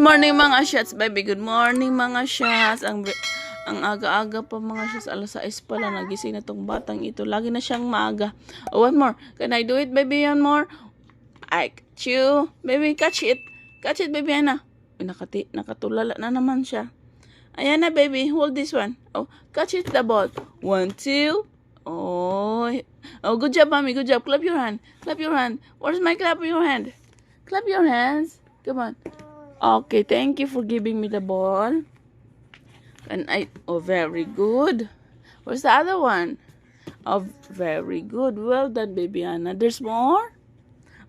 Good morning mga shots, baby. Good morning mga shots. Ang aga-aga pa mga shots. Alas 6 pa lang. Nagising na tong batang ito. Lagi na siyang maaga. Oh, one more. Can I do it, baby? One more. I catch you. Baby, catch it. Catch it, baby, Ana. Nakatulala na naman siya. Ayan na, baby. Hold this one. Oh, catch it, the ball. 1, 2. Oh, good job, mommy. Good job. Clap your hand. Clap your hand. Where's my clap your hand? Clap your hands. Come on. Okay, thank you for giving me the ball. Oh, very good. Where's the other one? Oh, very good. Well done, baby Anna. There's more?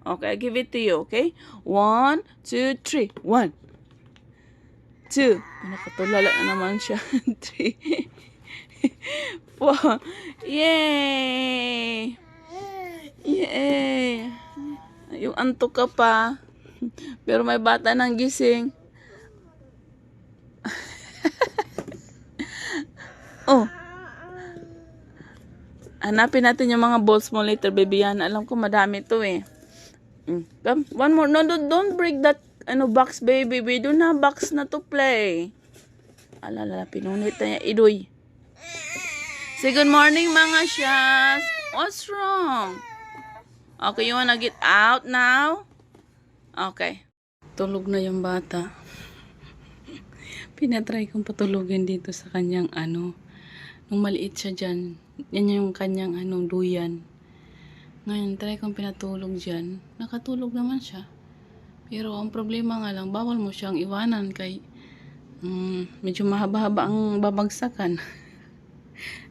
Okay, I give it to you, okay? 1, 2, 3. 1, 2. Nakatulala na naman siya. 3, 4. Yay! Yay! Yung antok ka pa. Pero may bata nang gising. Oh. Hanapin natin yung mga balls mo later, baby yan. Alam ko madami to eh. Come, one more. No, don't break that box, baby. We don't have box na to play. Alala, pinunit na niya. Idoy. Say good morning, mga shas. What's wrong? Okay, you wanna get out now? Okay. Tulog na yung bata. Pinatry kong patulogin dito sa kanyang nung maliit siya dyan. Yan yung kanyang duyan. Ngayon, try kong pinatulog dyan. Nakatulog naman siya. Pero ang problema nga lang, bawal mo siyang iwanan kay medyo mahaba-haba ang babagsakan.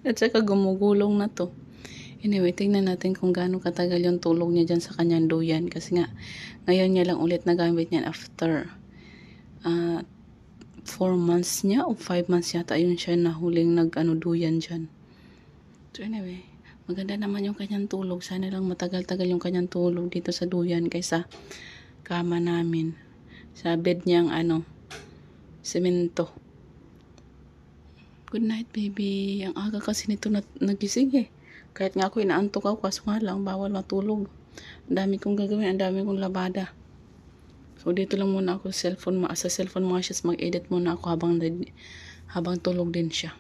At saka gumugulong na to. Anyway, tingnan natin kung gaano katagal yung tulog niya dyan sa kanyang duyan. Kasi nga, ngayon niya lang ulit nagamit niyan after 4 months niya o 5 months yata yun siya na huling duyan dyan. So anyway, maganda naman yung kanyang tulog. Sana lang matagal-tagal yung kanyang tulog dito sa duyan kaysa kama namin. Sa bed niyang semento. Good night, baby. Ang aga kasi nito nagising eh. Kahit nga ako inaantok ako, kaso nga lang, bawal matulog. Ang dami kong gagawin, ang dami kong labada. So, dito lang muna ako sa cellphone mga siya, mag-edit muna ako habang tulog din siya.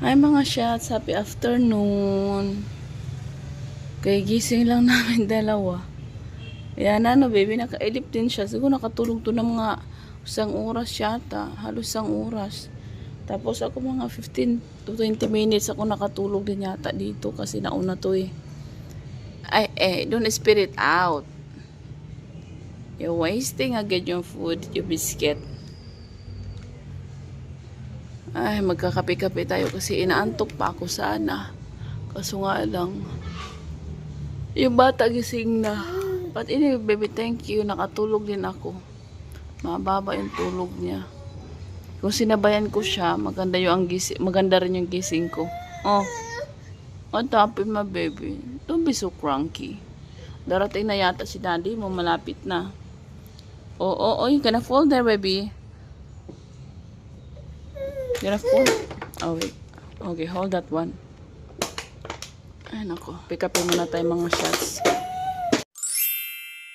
Hi mga shots, happy afternoon. Kaya gising lang namin dalawa. Yan baby, nakailip din siya. Siguro nakatulog to ng mga 1 oras yata. Halos 1 oras. Tapos ako mga 15 to 20 minutes ako nakatulog din yata dito kasi nauna to eh. Don't spit it out. You're wasting agad yung food, yung biscuit. Ay, magkakape-kape tayo kasi inaantok pa ako sana. Kaso nga lang, yung bata gising na. But anyway, baby, thank you. Nakatulog din ako. Mababa yung tulog niya. Kung sinabayan ko siya, maganda rin yung gising ko. Oh, on top of my baby. Don't be so cranky. Darating na yata si daddy mo, malapit na. Oh, you gonna fall there, baby. You gonna fall? Oh, wait. Okay, hold that one. Ay, nako. Pick up muna tayo mga shots.